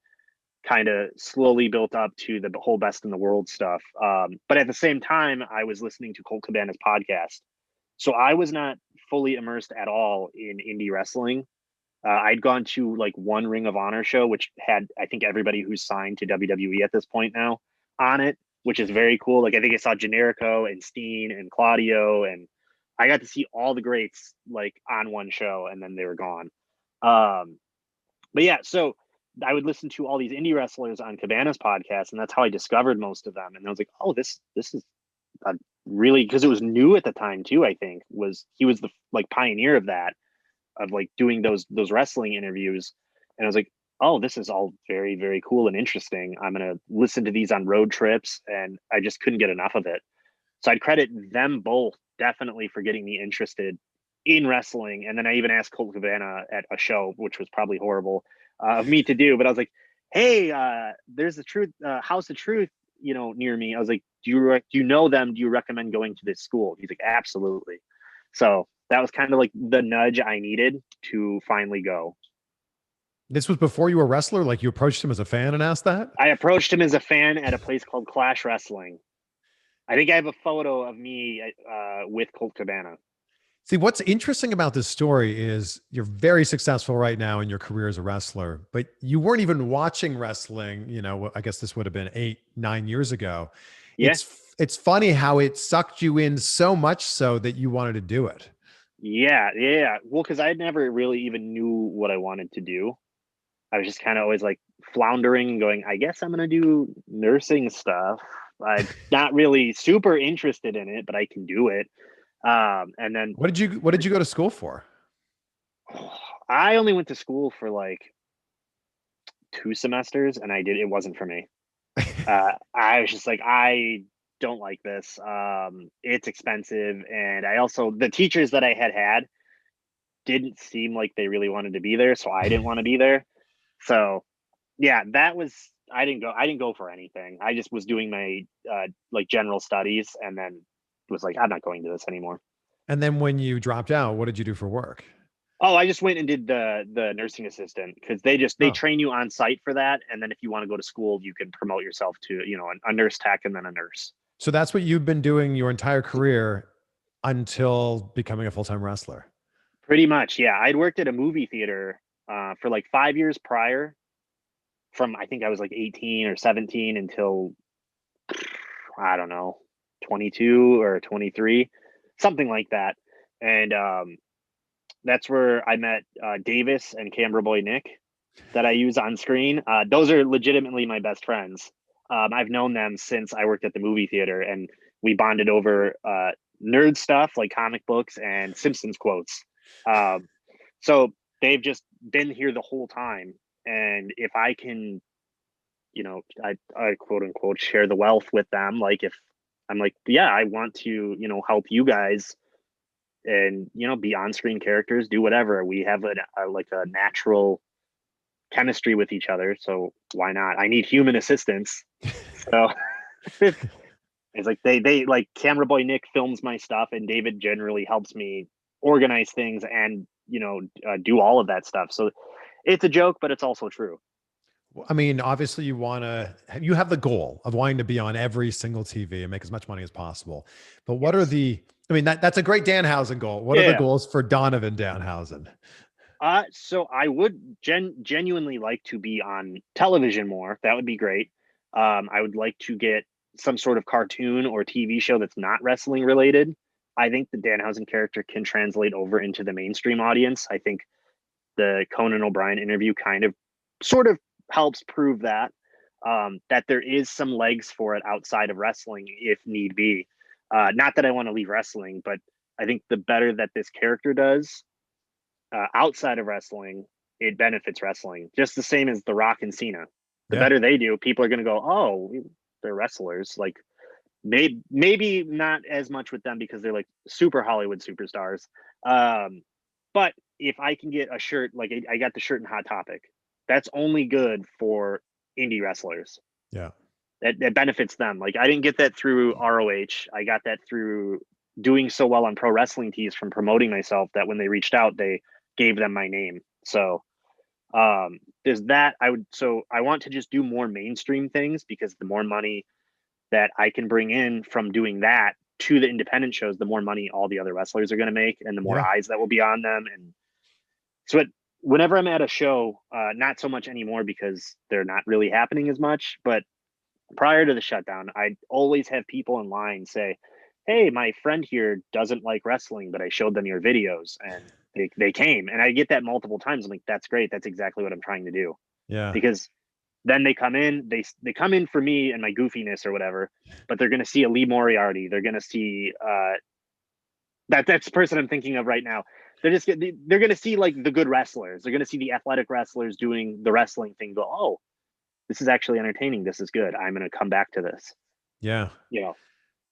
kind of slowly built up to the whole Best in the World stuff. But at the same time, I was listening to Colt Cabana's podcast. So I was not fully immersed at all in indie wrestling. I'd gone to like one Ring of Honor show, which had, I think, everybody who's signed to WWE at this point now on it, which is very cool. Like I think I saw Generico and Steen and Claudio, and I got to see all the greats like on one show, and then they were gone. But yeah, so I would listen to all these indie wrestlers on Cabana's podcast, and that's how I discovered most of them. And I was like, oh, this is a really, because it was new at the time too. I think he was the like pioneer of that, of like doing those wrestling interviews. And I was like, oh, this is all very, very cool and interesting. I'm gonna listen to these on road trips, and I just couldn't get enough of it. So I'd credit them both definitely for getting me interested in wrestling. And then I even asked Colt Cabana at a show, which was probably horrible of me to do, but I was like, hey, there's the truth, House of Truth, near me. I was like, do you know them? Do you recommend going to this school? He's like, absolutely. So that was kind of like the nudge I needed to finally go. This was before you were a wrestler? Like, you approached him as a fan and asked that? I approached him as a fan at a place called Clash Wrestling. I think I have a photo of me with Colt Cabana. See, what's interesting about this story is you're very successful right now in your career as a wrestler, but you weren't even watching wrestling. I guess this would have been 8-9 years ago. Yeah. It's funny how it sucked you in so much so that you wanted to do it. Yeah. Well, because I never really even knew what I wanted to do. I was just kind of always like floundering, going, I guess I'm going to do nursing stuff. I'm not really super interested in it, but I can do it. And then what did you go to school for? I only went to school for like 2 semesters, and it wasn't for me. I was just like, I don't like this. It's expensive. And the teachers that I had didn't seem like they really wanted to be there. So I didn't want to be there. So yeah, I didn't go for anything. I just was doing my like general studies, and then was like, I'm not going to this anymore. And then when you dropped out, what did you do for work? Oh, I just went and did the nursing assistant, because they train you on site for that. And then if you want to go to school, you can promote yourself to, a nurse tech and then a nurse. So that's what you've been doing your entire career until becoming a full-time wrestler. Pretty much. Yeah. I'd worked at a movie theater for like 5 years prior, from I think I was like 18 or 17 until, I don't know, 22 or 23, something like that. And that's where I met Davis and Camera Boy Nick that I use on screen. Those are legitimately my best friends. I've known them since I worked at the movie theater, and we bonded over nerd stuff like comic books and Simpsons quotes. So they've just been here the whole time. And if I can, I quote unquote share the wealth with them, like if I'm like, yeah, I want to, help you guys and, be on-screen characters, do whatever. We have a natural chemistry with each other. So why not? I need human assistance. So it's like they like Camera Boy Nick films my stuff, and David generally helps me organize things and, do all of that stuff. So it's a joke, but it's also true. I mean, obviously you have the goal of wanting to be on every single TV and make as much money as possible. But what are that's a great Danhausen goal. What are the goals for Donovan Danhausen? So I would genuinely like to be on television more. That would be great. I would like to get some sort of cartoon or TV show that's not wrestling related. I think the Danhausen character can translate over into the mainstream audience. I think the Conan O'Brien interview kind of sort of helps prove that there is some legs for it outside of wrestling if need be. Not that I want to leave wrestling, but I think the better that this character does outside of wrestling, it benefits wrestling. Just the same as The Rock and Cena. The better they do, people are going to go, oh, they're wrestlers. Like maybe not as much with them because they're like super Hollywood superstars. But if I can get a shirt, like I got the shirt in Hot Topic, that's only good for indie wrestlers. Yeah. That benefits them. Like I didn't get that through ROH. I got that through doing so well on Pro Wrestling Tees from promoting myself that when they reached out, they gave them my name. So there's that. I want to just do more mainstream things, because the more money that I can bring in from doing that to the independent shows, the more money all the other wrestlers are going to make, and the more eyes that will be on them. And so whenever I'm at a show, not so much anymore because they're not really happening as much, but prior to the shutdown, I'd always have people in line say, hey, my friend here doesn't like wrestling, but I showed them your videos and they came. And I get that multiple times. I'm like, that's great. That's exactly what I'm trying to do. Yeah. because then they come in, they come in for me and my goofiness or whatever, but they're going to see a Lee Moriarty. They're going to see that's the person I'm thinking of right now. They're going to see like the good wrestlers. They're going to see the athletic wrestlers doing the wrestling thing. Go, oh, this is actually entertaining. This is good. I'm going to come back to this. Yeah. You know.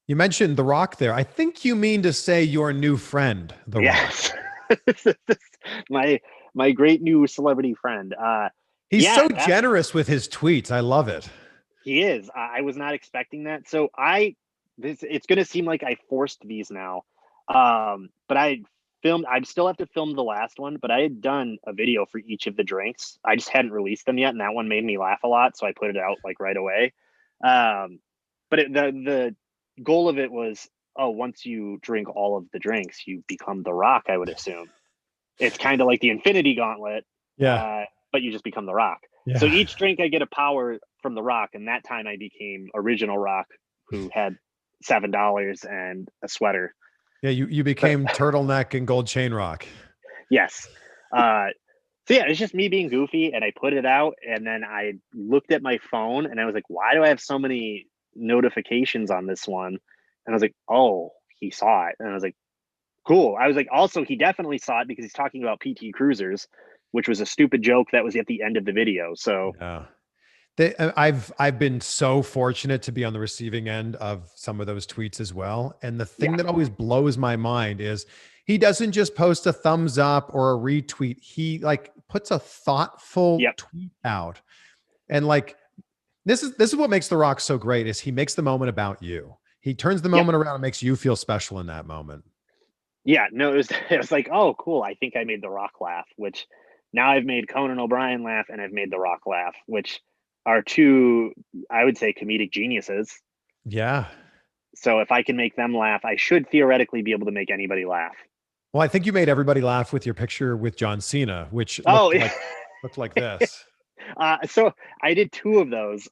You mentioned The Rock there. I think you mean to say your new friend, The Yes. Rock. my great new celebrity friend. He's so generous with his tweets. I love it. He is. I was not expecting that. So it's going to seem like I forced these now. But I still have to film the last one, but I had done a video for each of the drinks. I just hadn't released them yet. And that one made me laugh a lot. So I put it out like right away. But the goal of it was, once you drink all of the drinks, you become The Rock, I would assume. It's kind of like the Infinity Gauntlet. Yeah. But you just become The Rock. Yeah. So each drink I get a power from The Rock. And that time I became Original Rock, who had $7 and a sweater. Yeah, you became Turtleneck and Gold Chain Rock. Yes. So yeah, it's just me being goofy, and I put it out, and then I looked at my phone and I was like, why do I have so many notifications on this one? And I was like, oh, he saw it. And I was like, cool. I was like, also, he definitely saw it because he's talking about PT Cruisers, which was a stupid joke that was at the end of the video. So yeah. I've been so fortunate to be on the receiving end of some of those tweets as well. And the thing that always blows my mind is he doesn't just post a thumbs up or a retweet. He like puts a thoughtful tweet out. And like, this is what makes The Rock so great is he makes the moment about you. He turns the moment around and makes you feel special in that moment. Yeah, no, it was like, oh, cool. I think I made The Rock laugh, which now I've made Conan O'Brien laugh and I've made The Rock laugh, which are two, I would say, comedic geniuses. Yeah. So if I can make them laugh, I should theoretically be able to make anybody laugh. Well, I think you made everybody laugh with your picture with John Cena, which looked like this. So I did two of those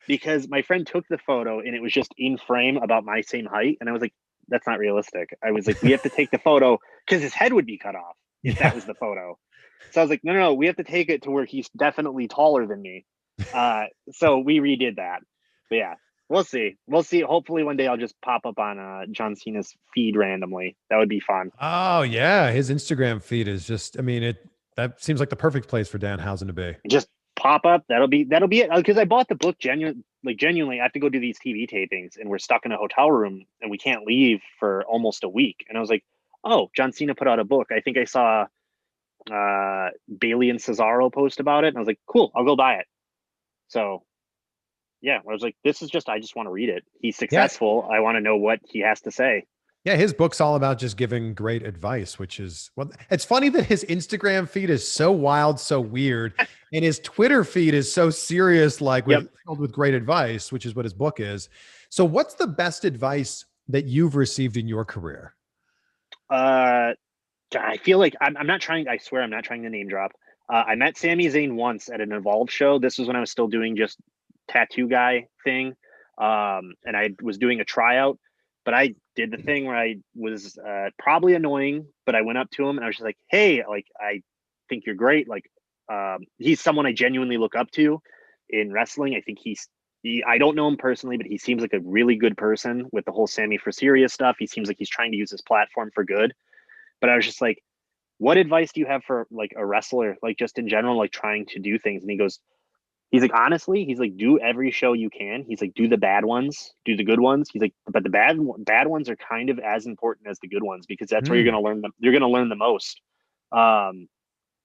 because my friend took the photo and it was just in frame about my same height. And I was like, that's not realistic. I was like, we have to take the photo because his head would be cut off if that was the photo. So I was like, no, we have to take it to where he's definitely taller than me. So we redid that. But yeah, we'll see. Hopefully one day I'll just pop up on John Cena's feed randomly. That would be fun. Oh yeah. His Instagram feed is just, I mean, that seems like the perfect place for Danhausen to be. Just pop up. That'll be it. Because I bought the book genuinely. I have to go do these TV tapings and we're stuck in a hotel room and we can't leave for almost a week. And I was like, oh, John Cena put out a book. I think I saw Bailey and Cesaro post about it. And I was like, cool, I'll go buy it. So yeah, I was like, I just want to read it. He's successful. Yeah. I want to know what he has to say. Yeah, his book's all about just giving great advice, which is, well, it's funny that his Instagram feed is so wild, so weird, and his Twitter feed is so serious, like filled with great advice, which is what his book is. So what's the best advice that you've received in your career? I feel like I'm not trying, I swear I'm not trying to name drop. I met Sami Zayn once at an Evolve show. This was when I was still doing just tattoo guy thing. And I was doing a tryout. But I did the thing where I was probably annoying, but I went up to him and I was just like, hey, like, I think you're great. Like, he's someone I genuinely look up to in wrestling. I think I don't know him personally, but he seems like a really good person with the whole Sammy for Serious stuff. He seems like he's trying to use his platform for good. But I was just like, what advice do you have for like a wrestler, like just in general, like trying to do things? And he's like, honestly, he's like, do every show you can. He's like, do the bad ones, do the good ones. He's like, but the bad ones are kind of as important as the good ones because that's where you're going to learn them. You're going to learn the most. And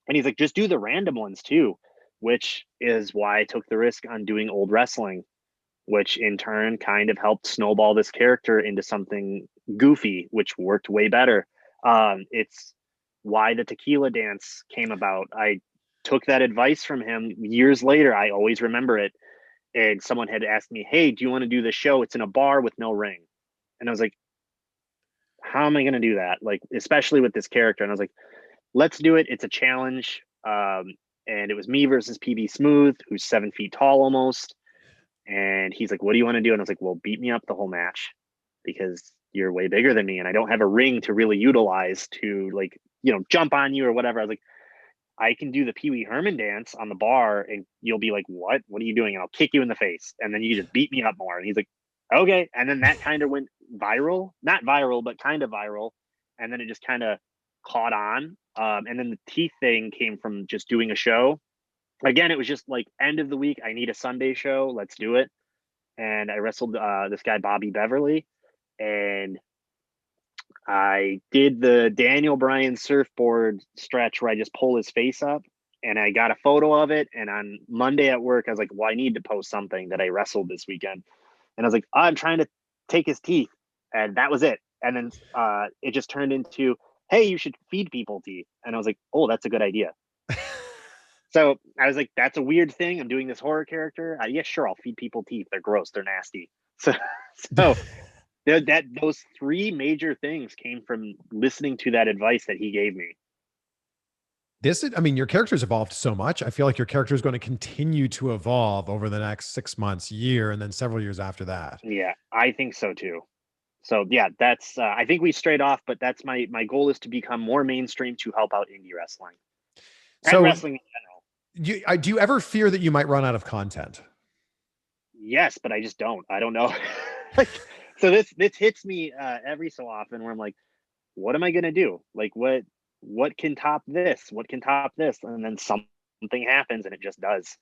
he's like, just do the random ones too, which is why I took the risk on doing old wrestling, which in turn kind of helped snowball this character into something goofy, which worked way better. It's why the tequila dance came about. I took that advice from him years later. I always remember it. And someone had asked me, hey, do you want to do the show? It's in a bar with no ring. And I was like, how am I going to do that? Like, especially with this character. And I was like, let's do it. It's a challenge. And it was me versus PB Smooth, who's 7 feet tall almost. And he's like, what do you want to do? And I was like, well, beat me up the whole match because you're way bigger than me. And I don't have a ring to really utilize to, like, jump on you or whatever. I was like, I can do the Pee Wee Herman dance on the bar, and you'll be like, what are you doing? And I'll kick you in the face, and then you just beat me up more. And he's like, okay. And then that kind of went viral, not viral, but kind of viral. And then it just kind of caught on. And then the teeth thing came from just doing a show. Again, it was just like end of the week. I need a Sunday show. Let's do it. And I wrestled this guy, Bobby Beverly, and I did the Daniel Bryan surfboard stretch where I just pull his face up, and I got a photo of it. And on Monday at work, I was like, well, I need to post something that I wrestled this weekend. And I was like, I'm trying to take his teeth. And that was it. And then it just turned into, hey, you should feed people teeth. And I was like, oh, that's a good idea. So I was like, that's a weird thing. I'm doing this horror character. Yeah, sure, I'll feed people teeth. They're gross. They're nasty. So those three major things came from listening to that advice that he gave me. I mean, your character's evolved so much. I feel like your character is going to continue to evolve over the next 6 months, year, and then several years after that. Yeah, I think so too. So yeah, that's I think we strayed off, but that's my goal is to become more mainstream to help out indie wrestling and wrestling in general. Do you ever fear that you might run out of content? Yes, but I just don't. I don't know. Like, so this hits me every so often where I'm like, what am I gonna do? Like, what can top this? What can top this? And then something happens, and it just does.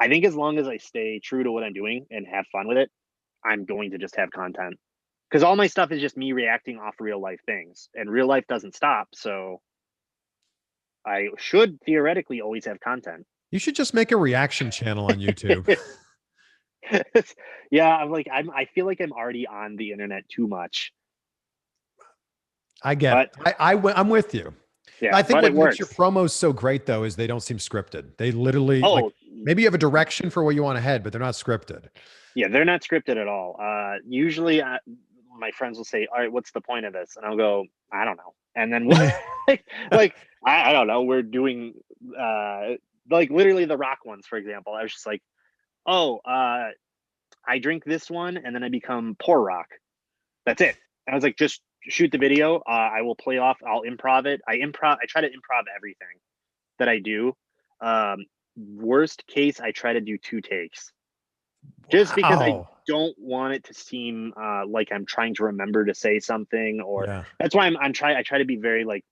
I think as long as I stay true to what I'm doing and have fun with it, I'm going to just have content. Because all my stuff is just me reacting off real life things, and real life doesn't stop. So I should theoretically always have content. You should just make a reaction channel on YouTube. Yeah, I feel like I'm already on the internet too much. I get it. I'm with you. Yeah, I think what makes works. your promos so great though is they don't seem scripted. They literally maybe you have a direction for where you want to head, but they're not scripted. Yeah, they're not scripted at all. Usually my friends will say, all right, what's the point of this? And I'll go, I don't know. And then I don't know. We're doing like literally the rock ones, for example. I was just like, oh, I drink this one and then I become poor rock. That's it. And I was like, just shoot the video. I will play off. I'll improv it. I try to improv everything that I do. Worst case, I try to do 2 takes. Just because I don't want it to seem like I'm trying to remember to say something, or that's why I try to be very like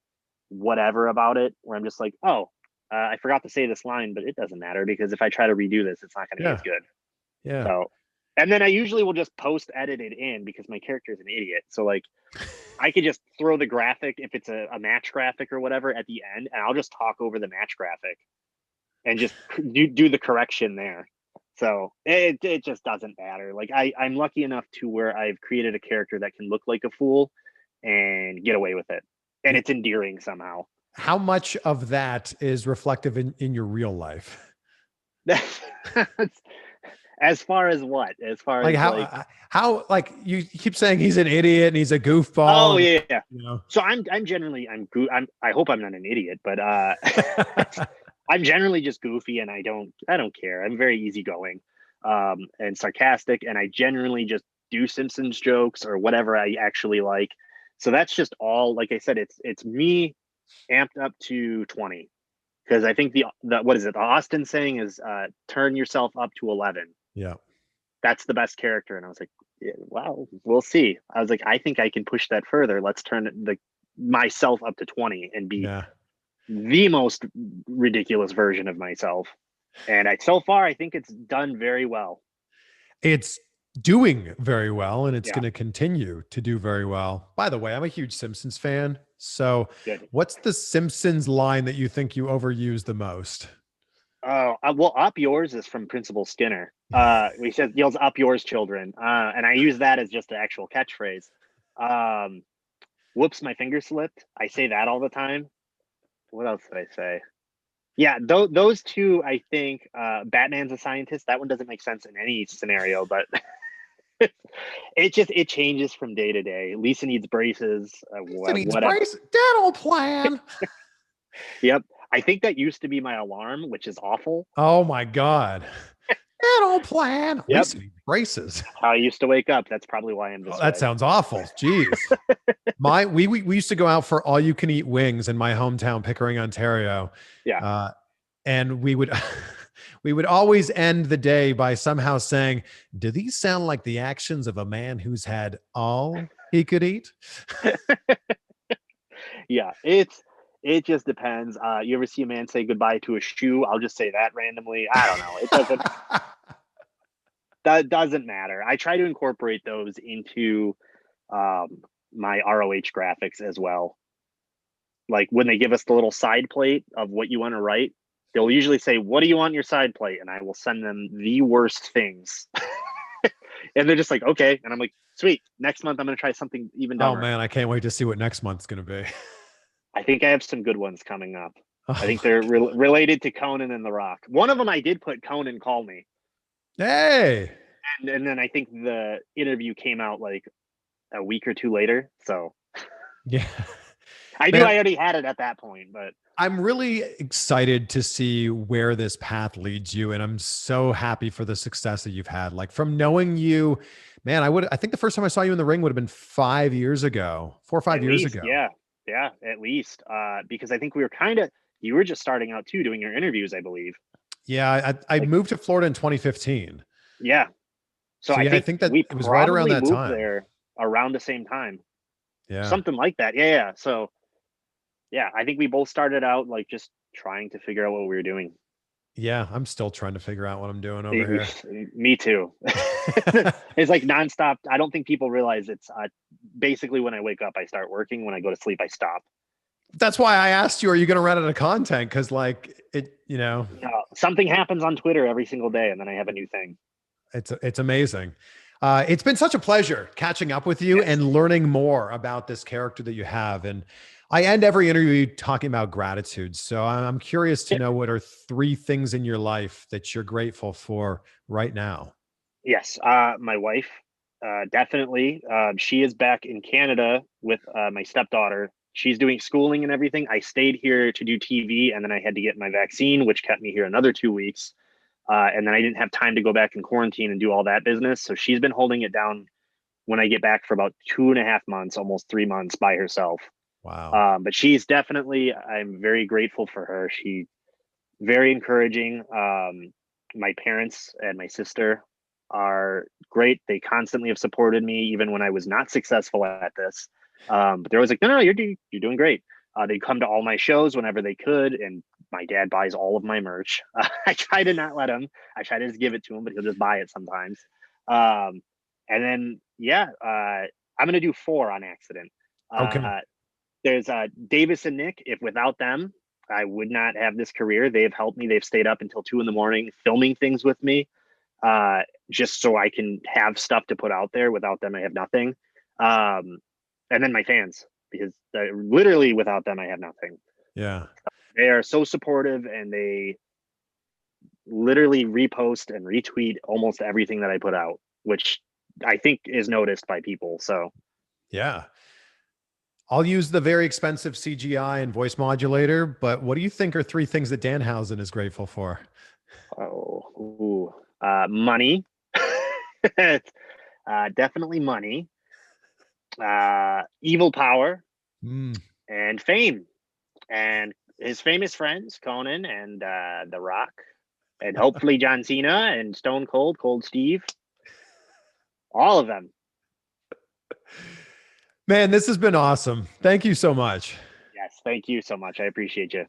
whatever about it, where I'm just like, I forgot to say this line, but it doesn't matter because if I try to redo this, it's not going to be as good. Yeah. So, and then I usually will just post edit it in because my character is an idiot. So like, I could just throw the graphic if it's a match graphic or whatever at the end, and I'll just talk over the match graphic and just do the correction there. So it just doesn't matter. Like I'm lucky enough to where I've created a character that can look like a fool and get away with it. And it's endearing somehow. How much of that is reflective in your real life? As far as what? As far like as how like you keep saying he's an idiot and he's a goofball. Oh yeah. You know? So I hope I'm not an idiot, but I'm generally just goofy and I don't care. I'm very easygoing and sarcastic, and I generally just do Simpsons jokes or whatever I actually like. So that's just all, like I said, it's me amped up to 20. Because I think the what is it? The Austin saying is turn yourself up to 11. Yeah. That's the best character. And I was like, yeah, wow, we'll see. I was like, I think I can push that further. Let's turn myself up to 20 and be the most ridiculous version of myself. And so far, I think it's done very well. It's doing very well, and it's going to continue to do very well. By the way, I'm a huge Simpsons fan. So what's the Simpsons line that you think you overuse the most? Oh, well, up yours is from Principal Skinner. He says, yells up yours, children. And I use that as just an actual catchphrase. Whoops, my finger slipped. I say that all the time. What else did I say? Yeah, those two, I think. Batman's a scientist. That one doesn't make sense in any scenario, but it changes from day to day. Lisa needs braces. Braces. Dental plan. Yep. I think that used to be my alarm, which is awful. Oh my God. And all plan. Yep. Lisa needs braces. How I used to wake up. That's probably why I'm this Oh, that way. sounds awful. Jeez. We used to go out for all you can eat wings in my hometown, Pickering, Ontario. Yeah. And we would we would always end the day by somehow saying, do these sound like the actions of a man who's had all he could eat? Yeah, it just depends. You ever see a man say goodbye to a shoe? I'll just say that randomly. I don't know. It doesn't that doesn't matter. I try to incorporate those into my ROH graphics as well. Like when they give us the little side plate of what you want to write, they'll usually say, "What do you want on your side plate?" And I will send them the worst things. And they're just like, "Okay." And I'm like, "Sweet. Next month I'm going to try something even dumber." Oh man, I can't wait to see what next month's going to be. I think I have some good ones coming up. Oh I think they're related to Conan and The Rock. One of them I did put Conan Call Me. Hey. And then I think the interview came out like a week or two later. So Yeah. I knew I already had it at that point, but I'm really excited to see where this path leads you. And I'm so happy for the success that you've had. Like from knowing you, man, I think the first time I saw you in the ring would have been 5 years ago, 4 or 5 years ago. Yeah. Yeah, at least. Because I think we were you were just starting out too, doing your interviews, I believe. Yeah. I moved to Florida in 2015. Yeah. So yeah, I think that it was right around that time. There around the same time. Yeah. Something like that. Yeah. So yeah, I think we both started out like just trying to figure out what we were doing. Yeah, I'm still trying to figure out what I'm doing over here. Me too. It's like nonstop. I don't think people realize it's basically when I wake up, I start working. When I go to sleep, I stop. That's why I asked you, are you going to run out of content? Because like something happens on Twitter every single day, and then I have a new thing. It's amazing. It's been such a pleasure catching up with you and learning more about this character that you have. And I end every interview talking about gratitude. So I'm curious to know, what are 3 things in your life that you're grateful for right now? Yes. My wife, definitely. She is back in Canada with my stepdaughter. She's doing schooling and everything. I stayed here to do TV, and then I had to get my vaccine, which kept me here another 2 weeks. And then I didn't have time to go back in quarantine and do all that business. So she's been holding it down when I get back for about 2.5 months, almost 3 months by herself. Wow. But she's definitely, I'm very grateful for her. She very encouraging. My parents and my sister are great. They constantly have supported me, even when I was not successful at this. But they're always like, no, you're doing great. They come to all my shows whenever they could, and my dad buys all of my merch. I try to not let him. I try to just give it to him, but he'll just buy it sometimes. And then, I'm going to do 4 on accident. Okay. There's Davis and Nick. If without them, I would not have this career. They've helped me. They've stayed up until 2 a.m. filming things with me, just so I can have stuff to put out there. Without them, I have nothing. And then my fans, because literally without them, I have nothing. Yeah. They are so supportive, and they literally repost and retweet almost everything that I put out, which I think is noticed by people. So yeah. I'll use the very expensive CGI and voice modulator, but what do you think are 3 things that Danhausen is grateful for? Money. Definitely money. Evil power. And fame. And his famous friends, Conan and The Rock. And hopefully John Cena and Stone Cold, Cold Steve. All of them. Man, this has been awesome. Thank you so much. Yes, thank you so much. I appreciate you.